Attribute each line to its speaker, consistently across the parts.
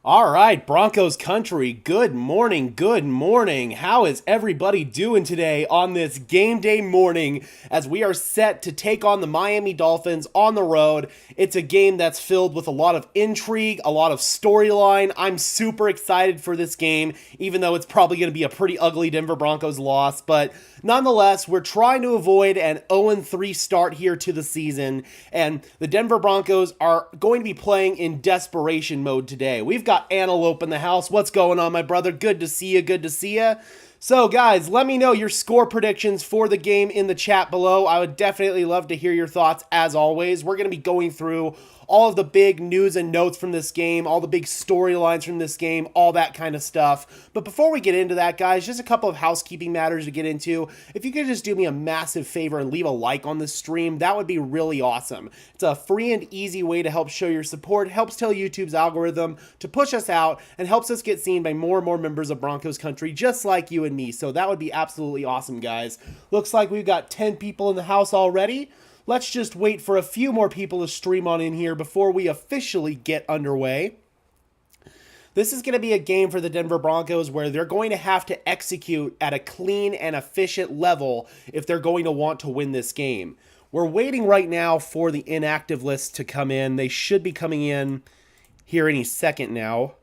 Speaker 1: All right, Broncos country, good morning, good morning. How is everybody doing today on this game day morning as we are set to take on the Miami Dolphins on the road? It's a game that's filled with a lot of intrigue, a lot of storyline. I'm super excited for this game, even though it's probably going to be a pretty ugly Denver Broncos loss, but nonetheless, we're trying to avoid an 0-3 start here to the season, and the Denver Broncos are going to be playing in desperation mode today. We've got Antelope in the house. What's going on, my brother? Good to see you. Good to see you. So, guys, let me know your score predictions for the game in the chat below. I would definitely love to hear your thoughts as always. We're going to be going through all of the big news and notes from this game, all the big storylines from this game, all that kind of stuff. But before we get into that, guys, just a couple of housekeeping matters to get into. If you could just do me a massive favor and leave a like on this stream, that would be really awesome. It's a free and easy way to help show your support, helps tell YouTube's algorithm to push us out, and helps us get seen by more and more members of Broncos country, just like you and me. So that would be absolutely awesome, guys. Looks like we've got 10 people in the house already. Let's just wait for a few more people to stream on in here before we officially get underway. This is going to be a game for the Denver Broncos where they're going to have to execute at a clean and efficient level if they're going to want to win this game. We're waiting right now for the inactive list to come in. They should be coming in here any second now.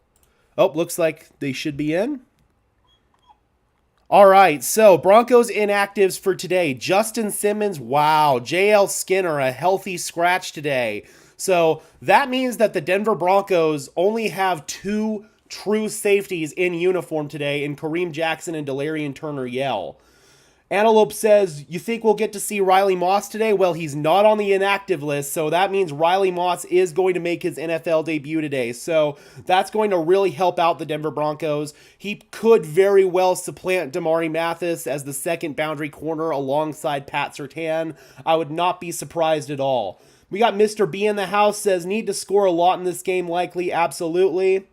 Speaker 1: Oh, looks like they should be in. All right, so Broncos inactives for today. Justin Simmons, wow. JL Skinner, a healthy scratch today. So that means that the Denver Broncos only have two true safeties in uniform today in Kareem Jackson and Delarian Turner-Yell. Antelope says, you think we'll get to see Riley Moss today? Well, he's not on the inactive list, so that means Riley Moss is going to make his NFL debut today. So that's going to really help out the Denver Broncos. He could very well supplant Damari Mathis as the second boundary corner alongside Pat Surtain. I would not be surprised at all. We got Mr. B in the house, says, need to score a lot in this game, likely. Absolutely.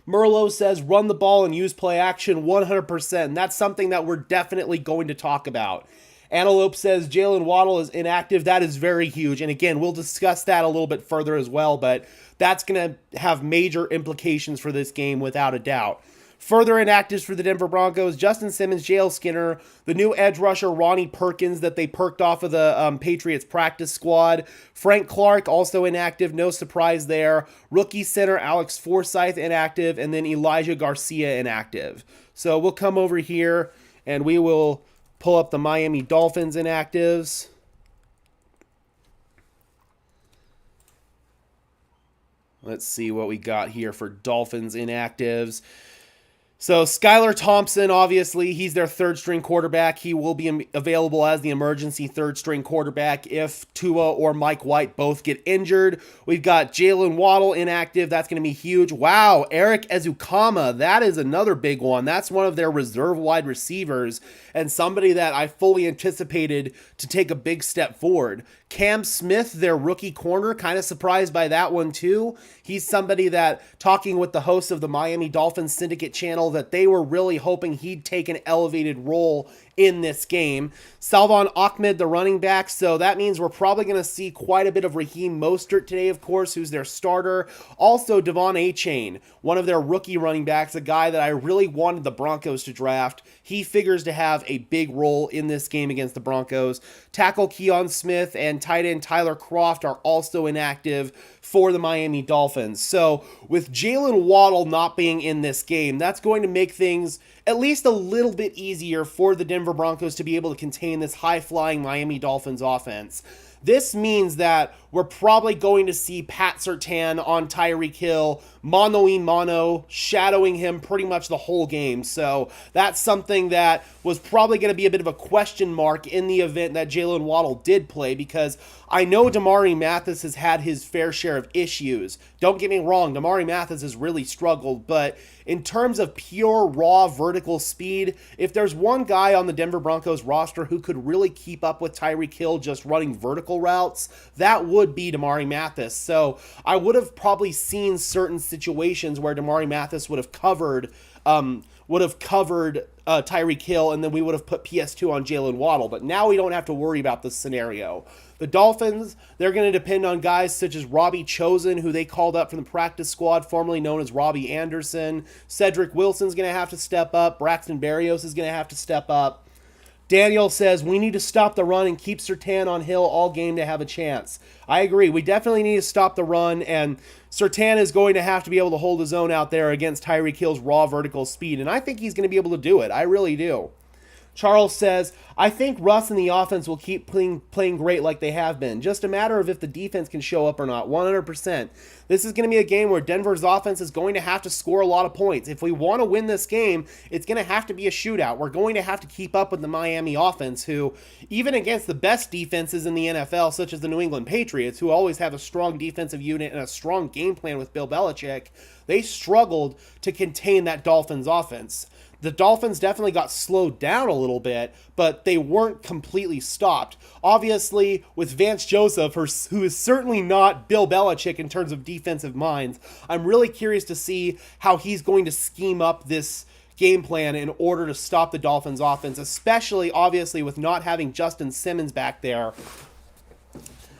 Speaker 1: Merlot says, run the ball and use play action 100%. And that's something that we're definitely going to talk about. Antelope says, Jalen Waddle is inactive. That is very huge. And again, we'll discuss that a little bit further as well. But that's going to have major implications for this game without a doubt. Further inactives for the Denver Broncos, Justin Simmons, JL Skinner, the new edge rusher Ronnie Perkins that they perked off of the Patriots practice squad. Frank Clark also inactive, no surprise there. Rookie center Alex Forsythe inactive, and then Elijah Garcia inactive. So we'll come over here and we will pull up the Miami Dolphins inactives. Let's see what we got here for Dolphins inactives. So Skylar Thompson, obviously, he's their third-string quarterback. He will be available as the emergency third-string quarterback if Tua or Mike White both get injured. We've got Jalen Waddle inactive. That's going to be huge. Wow, Eric Ezukama, that is another big one. That's one of their reserve wide receivers and somebody that I fully anticipated to take a big step forward. Cam Smith, their rookie corner, kind of surprised by that one too. He's somebody that, talking with the hosts of the Miami Dolphins Syndicate channel, that they were really hoping he'd take an elevated role in this game. Salvon Ahmed, the running back, so that means we're probably going to see quite a bit of Raheem Mostert today, of course, who's their starter. Also, Devon Achane, one of their rookie running backs, a guy that I really wanted the Broncos to draft. He figures to have a big role in this game against the Broncos. Tackle Keon Smith and tight end Tyler Kroft are also inactive for the Miami Dolphins. So with Jalen Waddle not being in this game, that's going to make things at least a little bit easier for the Denver Broncos to be able to contain this high-flying Miami Dolphins offense. This means that we're probably going to see Pat Surtain on Tyreek Hill, mano-a-mano, shadowing him pretty much the whole game. So that's something that was probably going to be a bit of a question mark in the event that Jalen Waddle did play, because I know Damari Mathis has had his fair share of issues. Don't get me wrong, Damari Mathis has really struggled, but in terms of pure raw vertical speed, if there's one guy on the Denver Broncos roster who could really keep up with Tyreek Hill just running vertical routes, that would be Damari Mathis. So I would have probably seen certain situations where Damari Mathis would have covered would have covered Tyreek Hill, and then we would have put PS2 on Jalen Waddle. But now we don't have to worry about this scenario. The Dolphins, they're going to depend on guys such as Robbie Chosen, who they called up from the practice squad, formerly known as Robbie Anderson. Cedric Wilson's going to have to step up. Braxton Berrios is going to have to step up. Daniel says, we need to stop the run and keep Surtain on Hill all game to have a chance. I agree. We definitely need to stop the run, and Surtain is going to have to be able to hold his own out there against Tyreek Hill's raw vertical speed, and I think he's going to be able to do it. I really do. Charles says, I think Russ and the offense will keep playing great like they have been. Just a matter of if the defense can show up or not. 100%. This is going to be a game where Denver's offense is going to have to score a lot of points. If we want to win this game, it's going to have to be a shootout. We're going to have to keep up with the Miami offense, who, even against the best defenses in the NFL, such as the New England Patriots, who always have a strong defensive unit and a strong game plan with Bill Belichick, they struggled to contain that Dolphins offense. The Dolphins definitely got slowed down a little bit, but they weren't completely stopped. Obviously, with Vance Joseph, who is certainly not Bill Belichick in terms of defensive minds, I'm really curious to see how he's going to scheme up this game plan in order to stop the Dolphins offense, especially, obviously, with not having Justin Simmons back there.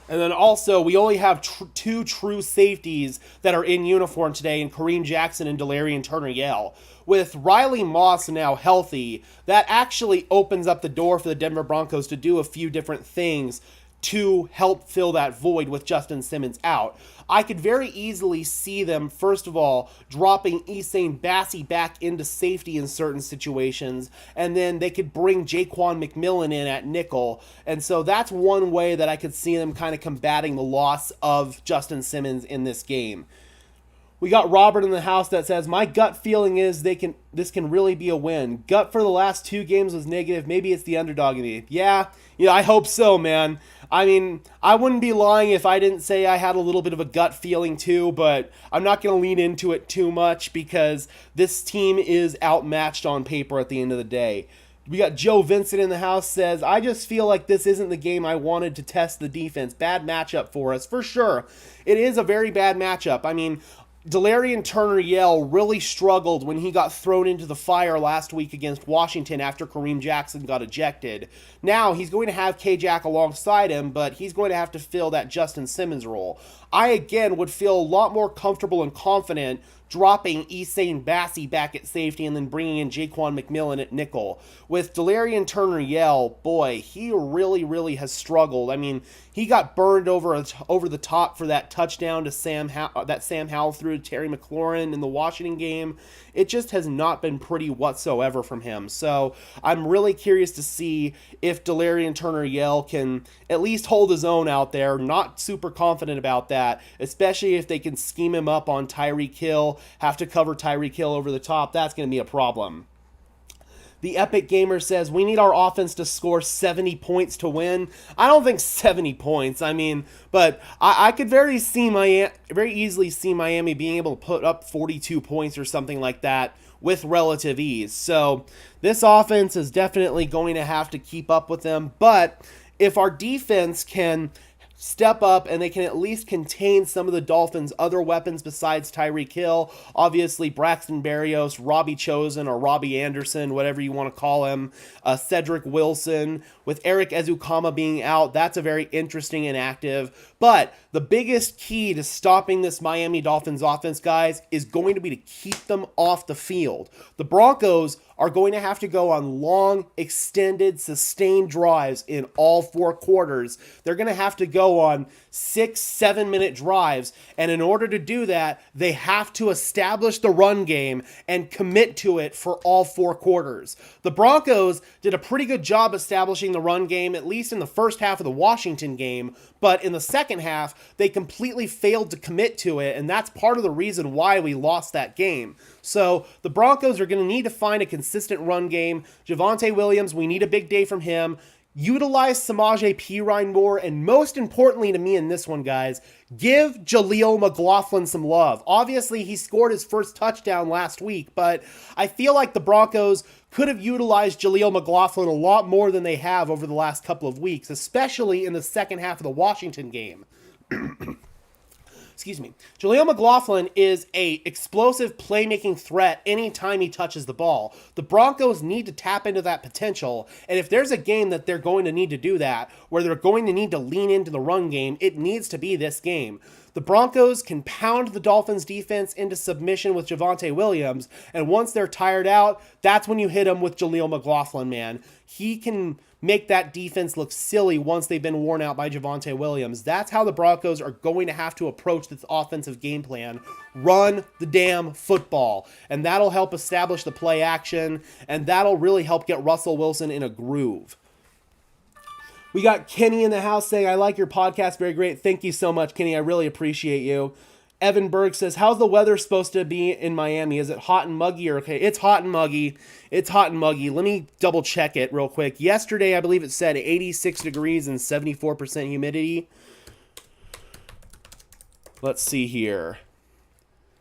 Speaker 1: And then also, we only have two true safeties that are in uniform today, in Kareem Jackson and Delarian Turner-Yell. With Riley Moss now healthy, that actually opens up the door for the Denver Broncos to do a few different things to help fill that void with Justin Simmons out. I could very easily see them, first of all, dropping Essane Bassey back into safety in certain situations, and then they could bring Jaquan McMillan in at nickel. And so that's one way that I could see them kind of combating the loss of Justin Simmons in this game. We got Robert in the house that says, my gut feeling is this can really be a win. Gut for the last 2 games was negative. Maybe it's the underdog in me. Yeah, I hope so, man. I mean, I wouldn't be lying if I didn't say I had a little bit of a gut feeling too, but I'm not going to lean into it too much because this team is outmatched on paper at the end of the day. We got Joe Vincent in the house says, I just feel like this isn't the game I wanted to test the defense. Bad matchup for us. For sure. It is a very bad matchup. I mean, Delarian Turner-Yell really struggled when he got thrown into the fire last week against Washington after Kareem Jackson got ejected. Now, he's going to have K-Jack alongside him, but he's going to have to fill that Justin Simmons role. I, again, would feel a lot more comfortable and confident dropping Essane Bassey back at safety and then bringing in Jaquan McMillan at nickel. With Delarian Turner-Yell, boy, he really has struggled. I mean, he got burned over the top for that touchdown to Sam Howell threw to Terry McLaurin in the Washington game. It just has not been pretty whatsoever from him. So I'm really curious to see if Delarian Turner-Yell can at least hold his own out there. Not super confident about that, especially if they can scheme him up on Tyreek Hill, have to cover Tyreek Hill over the top. That's going to be a problem. The Epic Gamer says, we need our offense to score 70 points to win. I don't think 70 points. I mean, but I could very easily see Miami being able to put up 42 points or something like that with relative ease. So this offense is definitely going to have to keep up with them. But if our defense can step up and they can at least contain some of the Dolphins' other weapons besides Tyreek Hill, obviously Braxton Berrios, Robbie Chosen, or Robbie Anderson, whatever you want to call him, Cedric Wilson, with Eric Ezukama being out, that's a very interesting and active. But the biggest key to stopping this Miami Dolphins offense, guys, is going to be to keep them off the field. The Broncos are going to have to go on long, extended, sustained drives in all 4 quarters. They're going to have to go on 6-7 minute drives, and in order to do that, they have to establish the run game and commit to it for all 4 quarters. The Broncos did a pretty good job establishing the run game, at least in the first half of the Washington game, but in the second half, they completely failed to commit to it, and that's part of the reason why we lost that game. So the Broncos are going to need to find a consistent run game. Javonte Williams, we need a big day from him. Utilize Samaje Perine more, and most importantly to me in this one, guys, give Jaleel McLaughlin some love. Obviously, he scored his first touchdown last week, but I feel like the Broncos could have utilized Jaleel McLaughlin a lot more than they have over the last couple of weeks, especially in the second half of the Washington game. Jaleel McLaughlin is a explosive playmaking threat anytime he touches the ball. The Broncos need to tap into that potential, and if there's a game that they're going to need to do that, where they're going to need to lean into the run game, it needs to be this game. The Broncos can pound the Dolphins defense into submission with Javonte Williams, and once they're tired out, that's when you hit them with Jaleel McLaughlin, man. He can make that defense look silly once they've been worn out by Javonte Williams. That's how the Broncos are going to have to approach this offensive game plan. Run the damn football. And that'll help establish the play action, and that'll really help get Russell Wilson in a groove. We got Kenny in the house saying, I like your podcast. Very great. Thank you so much, Kenny. I really appreciate you. Evan Berg says, how's the weather supposed to be in Miami? Is it hot and muggy or okay? It's hot and muggy. It's hot and muggy. Let me double check it real quick. Yesterday, I believe it said 86 degrees and 74% humidity. Let's see here.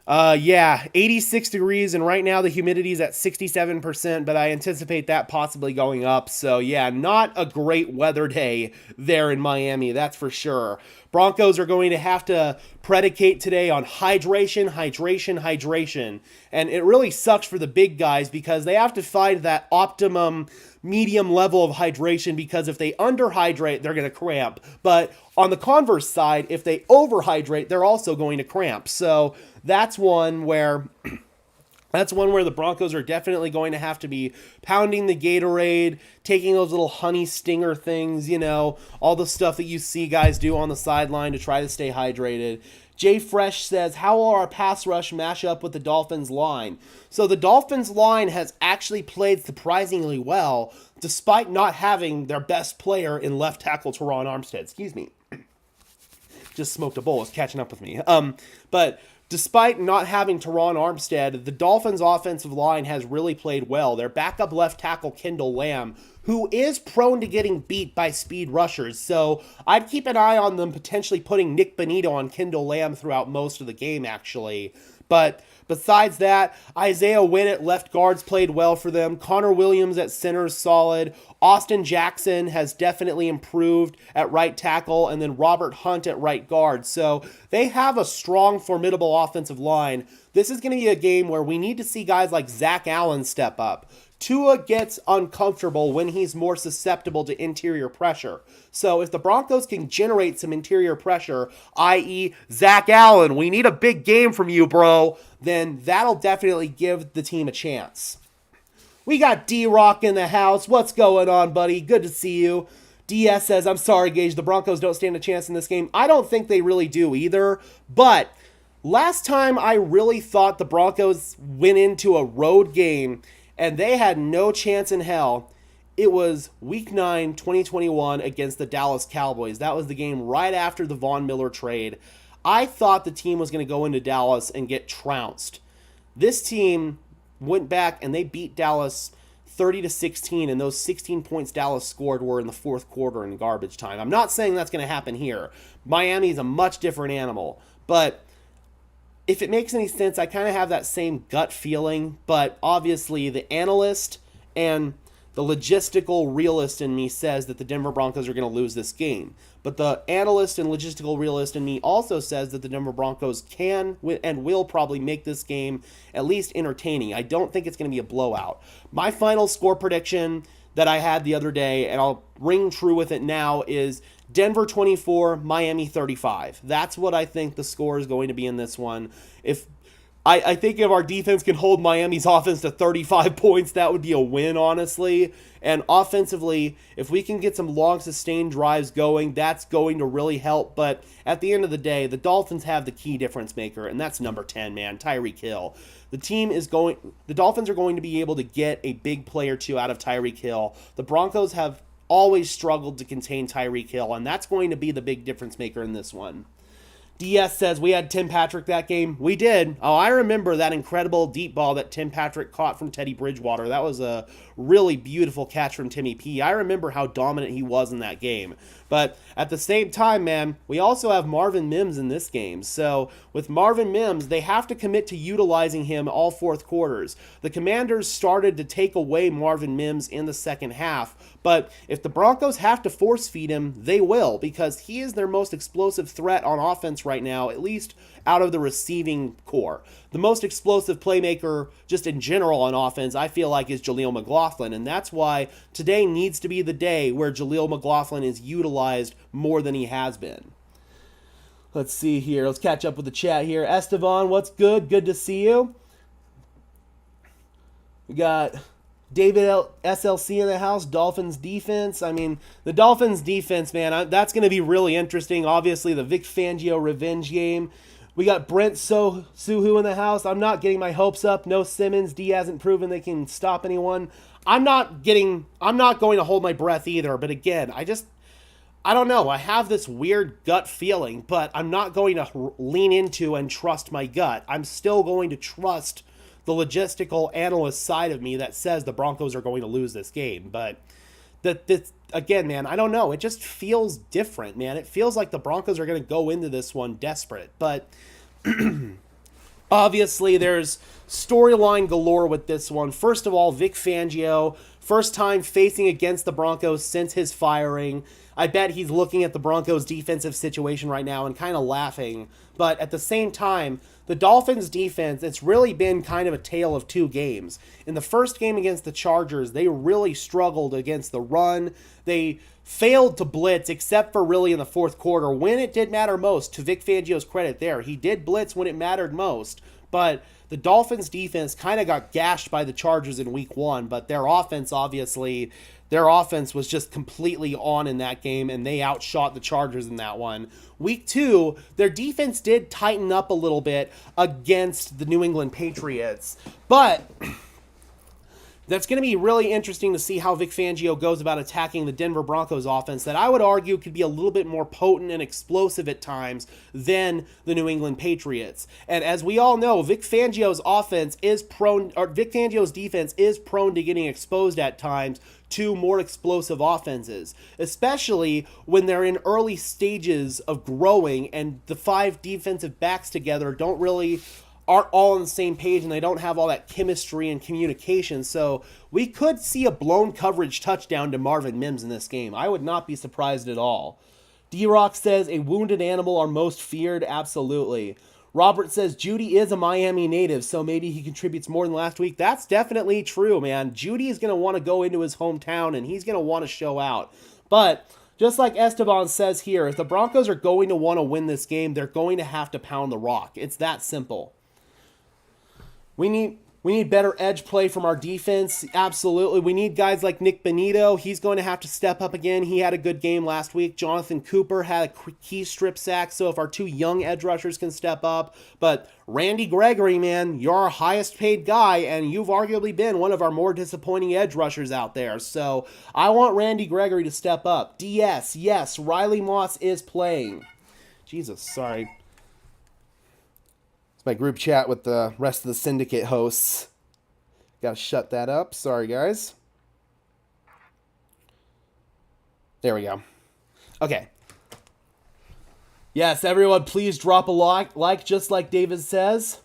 Speaker 1: Yeah, 86 degrees, and right now the humidity is at 67%, but I anticipate that possibly going up. So yeah, not a great weather day there in Miami, that's for sure. Broncos are going to have to predicate today on hydration, hydration, hydration. And it really sucks for the big guys because they have to find that optimum medium level of hydration, because if they underhydrate, they're going to cramp. But on the converse side, if they overhydrate, they're also going to cramp. So that's one where the Broncos are definitely going to have to be pounding the Gatorade, taking those little honey stinger things, you know, all the stuff that you see guys do on the sideline to try to stay hydrated. Jay Fresh says, how will our pass rush mash up with the Dolphins line? So the Dolphins line has actually played surprisingly well, despite not having their best player in left tackle Teron Armstead. Excuse me. Just smoked a bowl. It's catching up with me. But despite not having Teron Armstead, the Dolphins' offensive line has really played well. Their backup left tackle, Kendall Lamb, who is prone to getting beat by speed rushers. So I'd keep an eye on them potentially putting Nick Bonito on Kendall Lamb throughout most of the game, actually. But besides that, Isaiah Wynn at left guard's played well for them. Connor Williams at center is solid. Austin Jackson has definitely improved at right tackle, and then Robert Hunt at right guard. So they have a strong, formidable offensive line. This is going to be a game where we need to see guys like Zach Allen step up. Tua gets uncomfortable when he's more susceptible to interior pressure. So if the Broncos can generate some interior pressure, i.e. Zach Allen, we need a big game from you, bro, then that'll definitely give the team a chance. We got D-Rock in the house. What's going on, buddy? Good to see you. DS says, I'm sorry, Gage, the Broncos don't stand a chance in this game. I don't think they really do either, but last time I really thought the Broncos went into a road game and they had no chance in hell. It was Week 9, 2021 against the Dallas Cowboys. That was the game right after the Von Miller trade. I thought the team was going to go into Dallas and get trounced. This team went back and they beat Dallas 30-16, and those 16 points Dallas scored were in the fourth quarter in garbage time. I'm not saying that's going to happen here. Miami is a much different animal, but if it makes any sense, I kind of have that same gut feeling, but obviously the analyst and the logistical realist in me says that the Denver Broncos are going to lose this game. But the analyst and logistical realist in me also says that the Denver Broncos can and will probably make this game at least entertaining. I don't think it's going to be a blowout. My final score prediction that I had the other day, and I'll ring true with it now, is Denver 24, Miami 35. That's what I think the score is going to be in this one. I think if our defense can hold Miami's offense to 35 points, that would be a win, honestly. And offensively, if we can get some long, sustained drives going, that's going to really help. But at the end of the day, the Dolphins have the key difference maker, and that's number 10, man, Tyreek Hill. The Dolphins are going to be able to get a big play or two out of Tyreek Hill. The Broncos have always struggled to contain Tyreek Hill, and that's going to be the big difference maker in this one. DS says, we had Tim Patrick that game. We did. Oh, I remember that incredible deep ball that Tim Patrick caught from Teddy Bridgewater. That was a really beautiful catch from Timmy P. I remember how dominant he was in that game. But at the same time, man, we also have Marvin Mims in this game. So with Marvin Mims, they have to commit to utilizing him all fourth quarters. The Commanders started to take away Marvin Mims in the second half. But if the Broncos have to force feed him, they will, because he is their most explosive threat on offense offense right now, at least out of the receiving core. The most explosive playmaker just in general on offense, I feel like, is Jaleel McLaughlin, and that's why today needs to be the day where Jaleel McLaughlin is utilized more than he has been. Let's see here. Let's catch up with the chat here. Estevan, what's good? Good to see you. We got David SLC in the house. Dolphins defense. I mean, the Dolphins defense, man, that's going to be really interesting. Obviously, the Vic Fangio revenge game. We got Brent Suhu in the house. I'm not getting my hopes up. No Simmons. D hasn't proven they can stop anyone. I'm not going to hold my breath either. But again, I don't know. I have this weird gut feeling, but I'm not going to lean into and trust my gut. I'm still going to trust the logistical analyst side of me that says the Broncos are going to lose this game. But again, man, I don't know. It just feels different, man. It feels like the Broncos are going to go into this one desperate. But obviously, there's storyline galore with this one. First of all, Vic Fangio, first time facing against the Broncos since his firing. I bet he's looking at the Broncos' defensive situation right now and kind of laughing. But at the same time, the Dolphins' defense, it's really been kind of a tale of two games. In the first game against the Chargers, they really struggled against the run. They failed to blitz, except for really in the fourth quarter, when it did matter most. To Vic Fangio's credit there, he did blitz when it mattered most. But the Dolphins' defense kind of got gashed by the Chargers in week one, but their offense, obviously, their offense was just completely on in that game, and they outshot the Chargers in that one. Week two, their defense did tighten up a little bit against the New England Patriots, but that's going to be really interesting to see how Vic Fangio goes about attacking the Denver Broncos offense that I would argue could be a little bit more potent and explosive at times than the New England Patriots. And as we all know, Vic Fangio's defense is prone to getting exposed at times to more explosive offenses, especially when they're in early stages of growing and the five defensive backs together aren't all on the same page and they don't have all that chemistry and communication. So we could see a blown coverage touchdown to Marvin Mims in this game. I would not be surprised at all. D-Rock says, a wounded animal are most feared. Absolutely. Robert says, Judy is a Miami native, so maybe he contributes more than last week. That's definitely true, man. Judy is going to want to go into his hometown and he's going to want to show out. But just like Esteban says here, if the Broncos are going to want to win this game, they're going to have to pound the rock. It's that simple. We need better edge play from our defense. Absolutely. We need guys like Nick Benito. He's going to have to step up again. He had a good game last week. Jonathan Cooper had a key strip sack. So if our two young edge rushers can step up. But Randy Gregory, man, you're our highest paid guy, and you've arguably been one of our more disappointing edge rushers out there. So I want Randy Gregory to step up. DS, yes, Riley Moss is playing. Jesus, sorry. My group chat with the rest of the Syndicate hosts. Gotta shut that up. Sorry, guys. There we go. Okay. Yes, everyone, please drop a like, just like David says.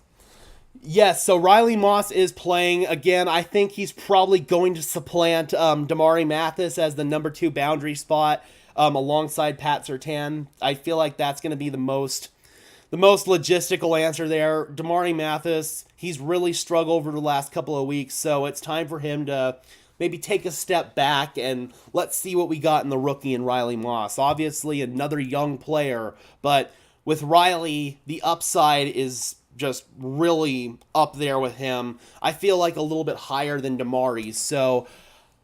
Speaker 1: Yes, so Riley Moss is playing. Again, I think he's probably going to supplant Damari Mathis as the number 2 boundary spot alongside Pat Surtain. I feel like that's going to be the most logistical answer there. Damari Mathis, he's really struggled over the last couple of weeks, so it's time for him to maybe take a step back and let's see what we got in the rookie and Riley Moss. Obviously, another young player, but with Riley, the upside is just really up there with him. I feel like a little bit higher than Damari's. So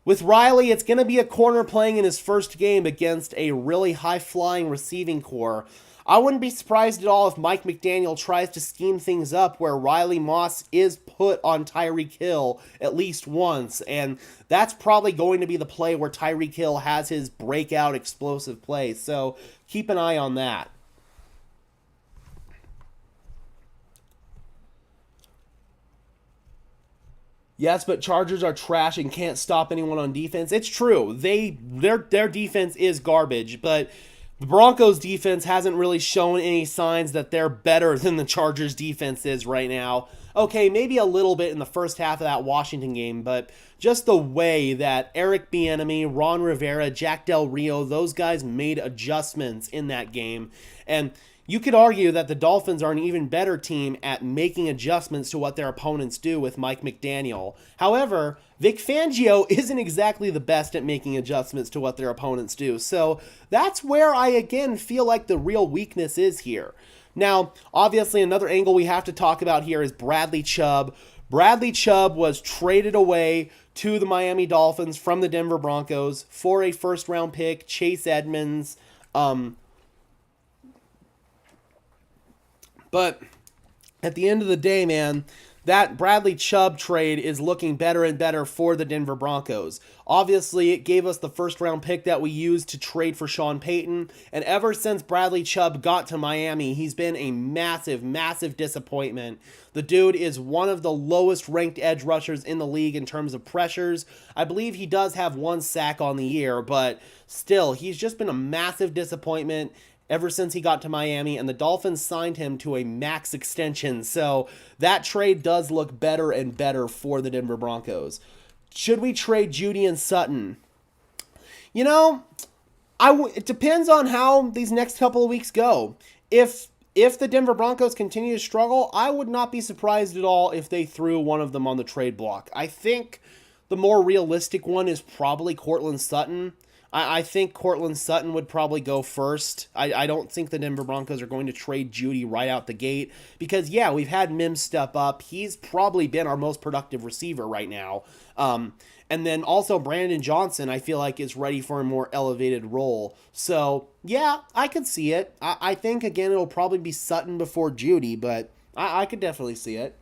Speaker 1: with Riley, it's going to be a corner playing in his first game against a really high-flying receiving core. I wouldn't be surprised at all if Mike McDaniel tries to scheme things up where Riley Moss is put on Tyreek Hill at least once, and that's probably going to be the play where Tyreek Hill has his breakout explosive play, so keep an eye on that. Yes, but Chargers are trash and can't stop anyone on defense. It's true. Their defense is garbage, but the Broncos defense hasn't really shown any signs that they're better than the Chargers defense is right now. Okay, maybe a little bit in the first half of that Washington game, but just the way that Eric Bieniemy, Ron Rivera, Jack Del Rio, those guys made adjustments in that game. And you could argue that the Dolphins are an even better team at making adjustments to what their opponents do with Mike McDaniel. However, Vic Fangio isn't exactly the best at making adjustments to what their opponents do. So that's where I again feel like the real weakness is here. Now, obviously, another angle we have to talk about here is Bradley Chubb. Bradley Chubb was traded away to the Miami Dolphins from the Denver Broncos for a first-round pick, Chase Edmonds. But at the end of the day, man, that Bradley Chubb trade is looking better and better for the Denver Broncos. Obviously, it gave us the first-round pick that we used to trade for Sean Payton, and ever since Bradley Chubb got to Miami, he's been a massive, massive disappointment. The dude is one of the lowest-ranked edge rushers in the league in terms of pressures. I believe he does have 1 sack on the year, but still, he's just been a massive disappointment ever since he got to Miami, and the Dolphins signed him to a max extension. So that trade does look better and better for the Denver Broncos. Should we trade Jeudy and Sutton? You know, it depends on how these next couple of weeks go. If the Denver Broncos continue to struggle, I would not be surprised at all if they threw one of them on the trade block. I think the more realistic one is probably Courtland Sutton. I think Courtland Sutton would probably go first. I don't think the Denver Broncos are going to trade Jeudy right out the gate because, yeah, we've had Mims step up. He's probably been our most productive receiver right now. And then also Brandon Johnson, I feel like, is ready for a more elevated role. So, yeah, I could see it. I think, again, it'll probably be Sutton before Jeudy, but I could definitely see it.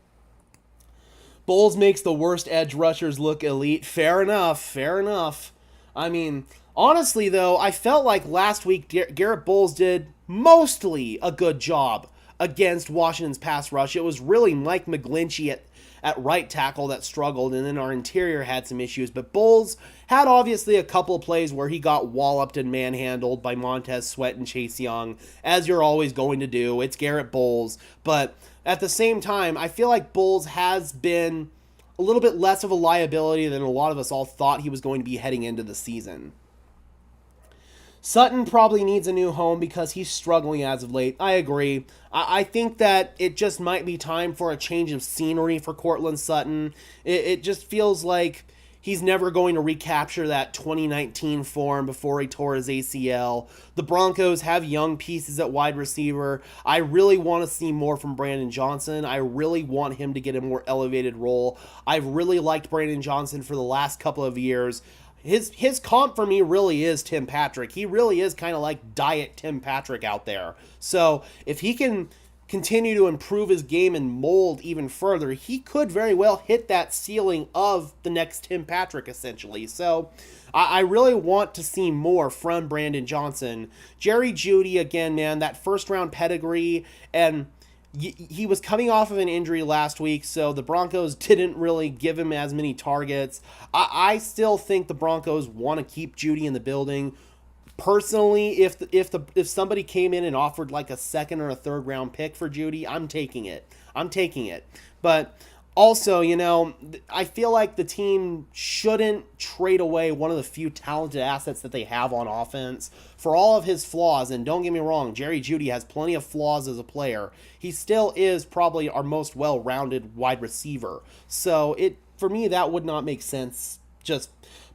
Speaker 1: Bowles makes the worst edge rushers look elite. Fair enough. I mean, honestly, though, I felt like last week Garrett Bowles did mostly a good job against Washington's pass rush. It was really Mike McGlinchey at right tackle that struggled, and then our interior had some issues. But Bowles had obviously a couple of plays where he got walloped and manhandled by Montez Sweat and Chase Young, as you're always going to do. It's Garrett Bowles. But at the same time, I feel like Bowles has been a little bit less of a liability than a lot of us all thought he was going to be heading into the season. Sutton probably needs a new home because he's struggling as of late. I agree. I think that it just might be time for a change of scenery for Courtland Sutton. It just feels like he's never going to recapture that 2019 form before he tore his ACL. The Broncos have young pieces at wide receiver. I really want to see more from Brandon Johnson. I really want him to get a more elevated role. I've really liked Brandon Johnson for the last couple of years. His comp for me really is Tim Patrick. He really is kind of like diet Tim Patrick out there. So if he can continue to improve his game and mold even further, he could very well hit that ceiling of the next Tim Patrick, essentially. So I really want to see more from Brandon Johnson. Jerry Jeudy, again, man, that first-round pedigree, and he was coming off of an injury last week, so the Broncos didn't really give him as many targets. I still think the Broncos want to keep Jeudy in the building. Personally, if somebody came in and offered like a second or a third round pick for Jeudy, I'm taking it. But also, you know, I feel like the team shouldn't trade away one of the few talented assets that they have on offense for all of his flaws. And don't get me wrong, Jerry Jeudy has plenty of flaws as a player. He still is probably our most well-rounded wide receiver. So for me, that would not make sense.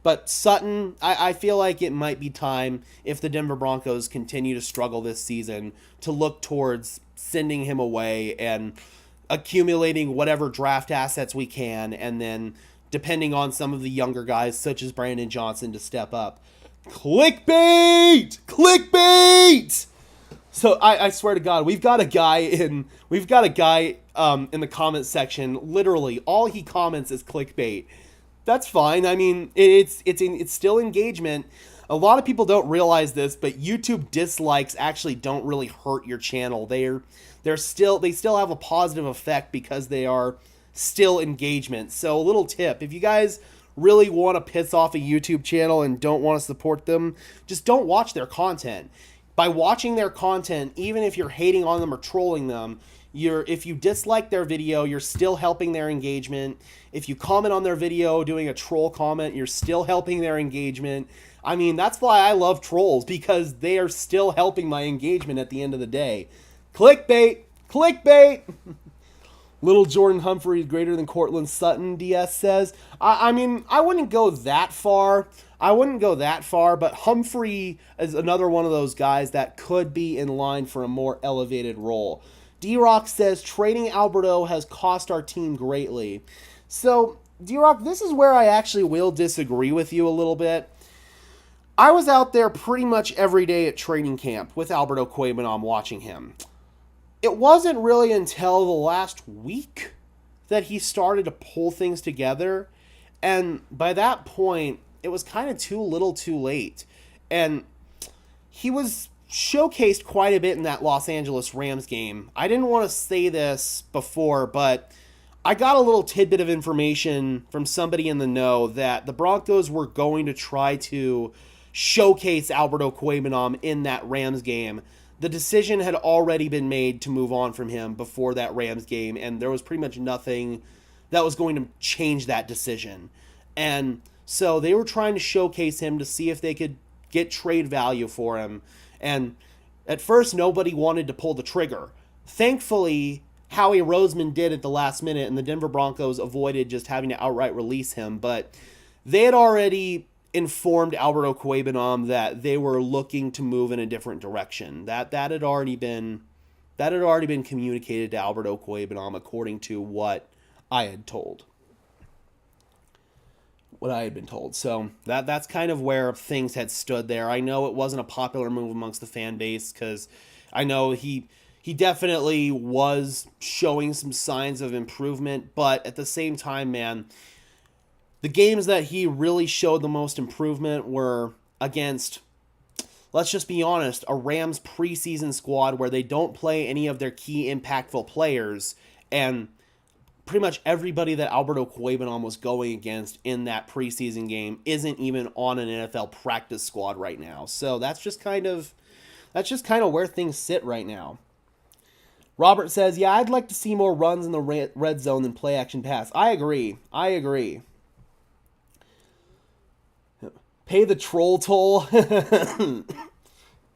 Speaker 1: But Sutton, I feel like it might be time, if the Denver Broncos continue to struggle this season, to look towards sending him away and accumulating whatever draft assets we can, and then depending on some of the younger guys such as Brandon Johnson to step up. Clickbait! So I swear to God, we've got a guy in the comment section. Literally, all he comments is clickbait. That's fine. I mean, it's still engagement. A lot of people don't realize this, but YouTube dislikes actually don't really hurt your channel. They still have a positive effect because they are still engagement. So a little tip, if you guys really want to piss off a YouTube channel and don't want to support them, just don't watch their content. By watching their content, even if you're hating on them or trolling them, if you dislike their video, you're still helping their engagement. If you comment on their video doing a troll comment, you're still helping their engagement. I mean, that's why I love trolls, because they are still helping my engagement at the end of the day. Clickbait. Clickbait. Little Jordan Humphrey is greater than Cortland Sutton, DS says. I mean, I wouldn't go that far. But Humphrey is another one of those guys that could be in line for a more elevated role. D-Rock says, trading Alberto has cost our team greatly. So, D-Rock, this is where I actually will disagree with you a little bit. I was out there pretty much every day at training camp with Alberto Cuebanom watching him. It wasn't really until the last week that he started to pull things together. And by that point, it was kind of too little too late. And he was showcased quite a bit in that Los Angeles Rams game. I didn't want to say this before, but I got a little tidbit of information from somebody in the know that the Broncos were going to try to showcase Alberto Cuebanom in that Rams game. The decision had already been made to move on from him before that Rams game, and there was pretty much nothing that was going to change that decision. And so they were trying to showcase him to see if they could get trade value for him. And at first, nobody wanted to pull the trigger. Thankfully, Howie Roseman did at the last minute, and the Denver Broncos avoided just having to outright release him. But they had already informed Alberto Cuebanom that they were looking to move in a different direction. That had already been communicated to Alberto Cuebanom according to what I had told. What I had been told. So that's kind of where things had stood there. I know it wasn't a popular move amongst the fan base because I know he definitely was showing some signs of improvement, but at the same time, man, the games that he really showed the most improvement were against, let's just be honest, a Rams preseason squad where they don't play any of their key impactful players, and pretty much everybody that Alberto Cuebanom was going against in that preseason game isn't even on an NFL practice squad right now. So that's just kind of where things sit right now. Robert says, yeah, I'd like to see more runs in the red zone than play action pass. I agree. Pay the troll toll.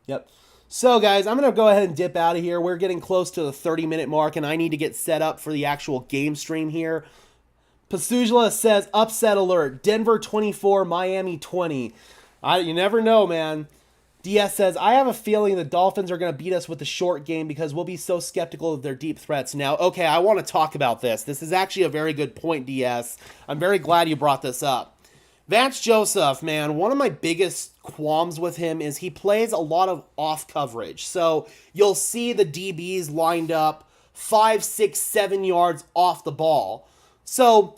Speaker 1: Yep. So, guys, I'm going to go ahead and dip out of here. We're getting close to the 30-minute mark, and I need to get set up for the actual game stream here. Pasujla says, upset alert. Denver 24, Miami 20. You never know, man. DS says, I have a feeling the Dolphins are going to beat us with the short game because we'll be so skeptical of their deep threats. Now, okay, I want to talk about this. This is actually a very good point, DS. I'm very glad you brought this up. Vance Joseph, man, one of my biggest qualms with him is he plays a lot of off coverage. So you'll see the DBs lined up 5, 6, 7 yards off the ball. So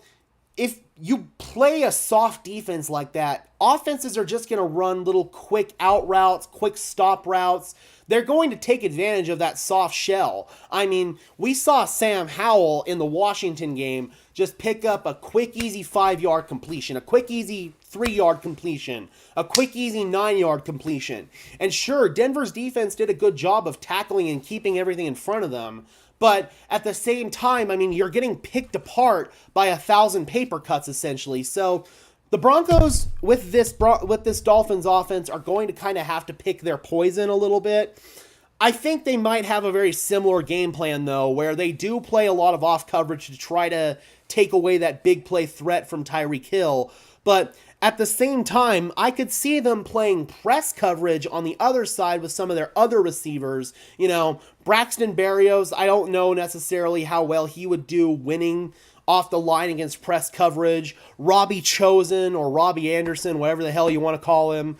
Speaker 1: if you play a soft defense like that, offenses are just going to run little quick out routes, quick stop routes. They're going to take advantage of that soft shell. I mean, we saw Sam Howell in the Washington game just pick up a quick, easy 5-yard completion, a quick, easy 3-yard completion, a quick, easy 9-yard completion. And sure, Denver's defense did a good job of tackling and keeping everything in front of them. But at the same time, I mean, you're getting picked apart by 1,000 paper cuts, essentially. So the Broncos, with this Dolphins offense, are going to kind of have to pick their poison a little bit. I think they might have a very similar game plan, though, where they do play a lot of off coverage to try to take away that big play threat from Tyreek Hill. But at the same time, I could see them playing press coverage on the other side with some of their other receivers. You know, Braxton Berrios, I don't know necessarily how well he would do winning off the line against press coverage. Robbie Chosen or Robbie Anderson, whatever the hell you want to call him.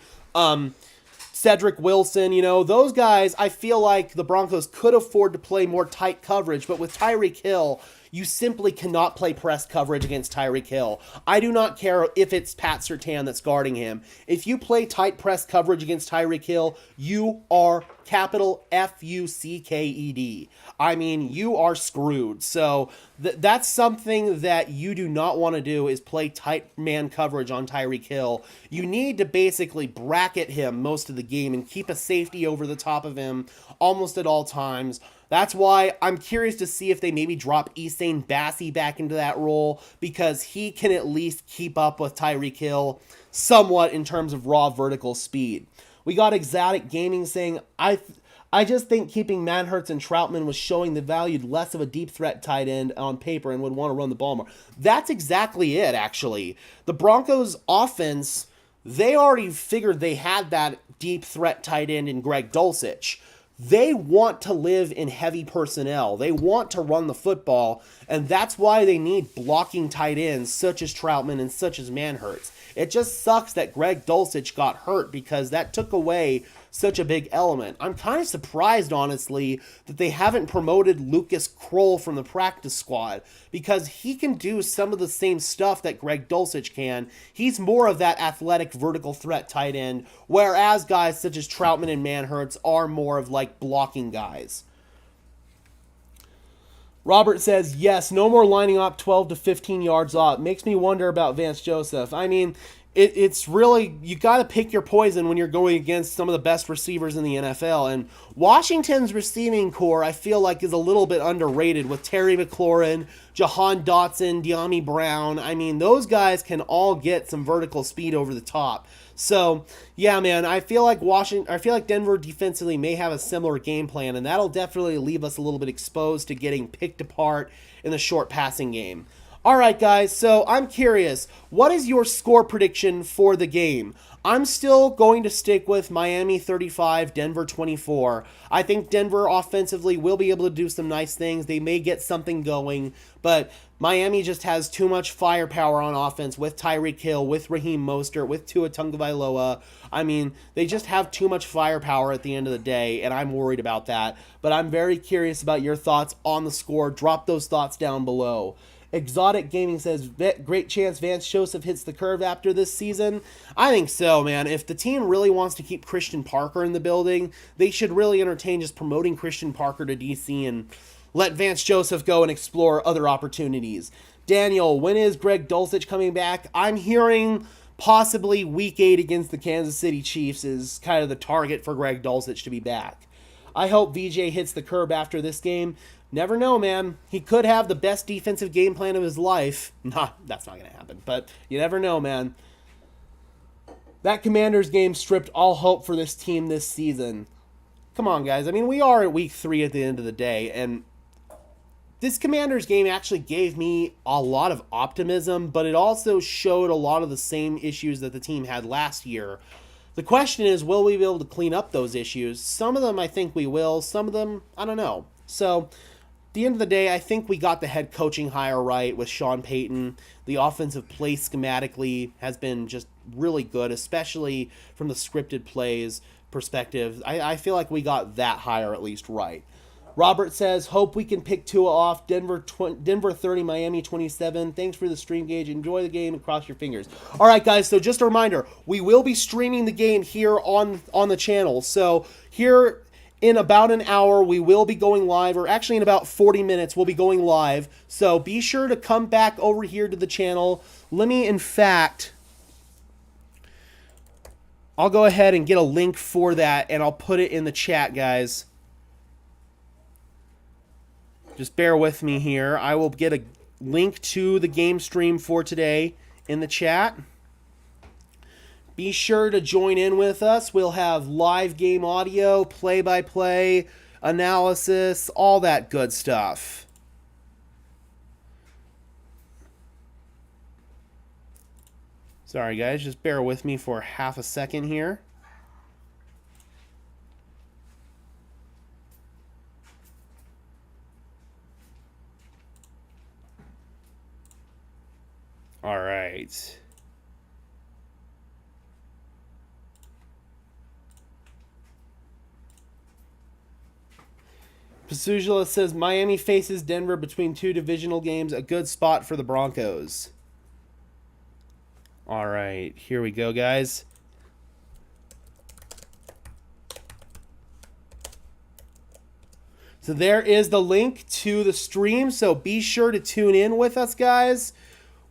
Speaker 1: Cedric Wilson, you know, those guys, I feel like the Broncos could afford to play more tight coverage, but with Tyreek Hill, you simply cannot play press coverage against Tyreek Hill. I do not care if it's Pat Surtain that's guarding him. If you play tight press coverage against Tyreek Hill, you are capital F-U-C-K-E-D. I mean, you are screwed. So that's something that you do not want to do, is play tight man coverage on Tyreek Hill. You need to basically bracket him most of the game and keep a safety over the top of him almost at all times. That's why I'm curious to see if they maybe drop Essane Bassey back into that role, because he can at least keep up with Tyreek Hill somewhat in terms of raw vertical speed. We got Exotic Gaming saying, I I just think keeping Manhurts and Troutman was showing the value less of a deep threat tight end on paper and would want to run the ball more. That's exactly it, actually. The Broncos offense, they already figured they had that deep threat tight end in Greg Dulcich. They want to live in heavy personnel. They want to run the football, and that's why they need blocking tight ends such as Troutman and such as Manhurts. It just sucks that Greg Dulcich got hurt because that took away such a big element. I'm kind of surprised, honestly, that they haven't promoted Lucas Kroll from the practice squad because he can do some of the same stuff that Greg Dulcich can. He's more of that athletic vertical threat tight end, whereas guys such as Troutman and Manhurts are more of like blocking guys. Robert says, yes, no more lining up 12 to 15 yards off. Makes me wonder about Vance Joseph. I mean, it's really, you got to pick your poison when you're going against some of the best receivers in the NFL. And Washington's receiving core, I feel like, is a little bit underrated with Terry McLaurin, Jahan Dotson, De'Ami Brown. I mean, those guys can all get some vertical speed over the top. So, yeah, man, I feel like Denver defensively may have a similar game plan, and that'll definitely leave us a little bit exposed to getting picked apart in the short passing game. All right, guys, so I'm curious, what is your score prediction for the game? I'm still going to stick with Miami 35, Denver 24. I think Denver offensively will be able to do some nice things. They may get something going, but Miami just has too much firepower on offense with Tyreek Hill, with Raheem Mostert, with Tua Tagovailoa. I mean, they just have too much firepower at the end of the day, and I'm worried about that. But I'm very curious about your thoughts on the score. Drop those thoughts down below. Exotic Gaming says, great chance Vance Joseph hits the curve after this season. I think so, man. If the team really wants to keep Christian Parker in the building, they should really entertain just promoting Christian Parker to DC and let Vance Joseph go and explore other opportunities. Daniel, when is Greg Dulcich coming back? I'm hearing possibly week 8 against the Kansas City Chiefs is kind of the target for Greg Dulcich to be back. I hope VJ hits the curb after this game. Never know, man. He could have the best defensive game plan of his life. Nah, that's not going to happen. But you never know, man. That Commanders game stripped all hope for this team this season. Come on, guys. I mean, we are at week 3 at the end of the day. And this Commanders game actually gave me a lot of optimism. But it also showed a lot of the same issues that the team had last year. The question is, will we be able to clean up those issues? Some of them I think we will. Some of them, I don't know. So, at the end of the day, I think we got the head coaching hire right with Sean Payton. The offensive play schematically has been just really good, especially from the scripted plays perspective. I feel like we got that hire at least right. Robert says, hope we can pick Tua off. Denver 30, Miami 27. Thanks for the stream, Gage. Enjoy the game and cross your fingers. All right, guys, so just a reminder, we will be streaming the game here on the channel. So here in about an hour, we will be going live, or actually in about 40 minutes, we'll be going live. So be sure to come back over here to the channel. Let me, in fact, I'll go ahead and get a link for that, and I'll put it in the chat, guys. Just bear with me here. I will get a link to the game stream for today in the chat. Be sure to join in with us. We'll have live game audio, play-by-play, analysis, all that good stuff. Sorry, guys. Just bear with me for half a second here. All right. Pasugula says, Miami faces Denver between 2 divisional games. A good spot for the Broncos. All right. Here we go, guys. So there is the link to the stream. So be sure to tune in with us, guys.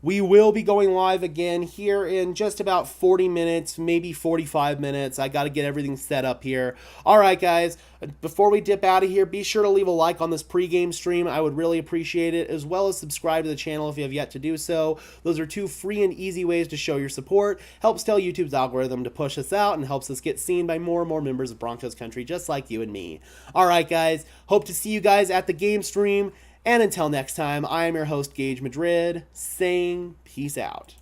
Speaker 1: We will be going live again here in just about 40 minutes, maybe 45 minutes. I got to get everything set up here. All right, guys, before we dip out of here, be sure to leave a like on this pregame stream. I would really appreciate it, as well as subscribe to the channel if you have yet to do so. Those are 2 free and easy ways to show your support. Helps tell YouTube's algorithm to push us out and helps us get seen by more and more members of Broncos country, just like you and me. All right, guys, hope to see you guys at the game stream. And until next time, I am your host, Gage Madrid, saying peace out.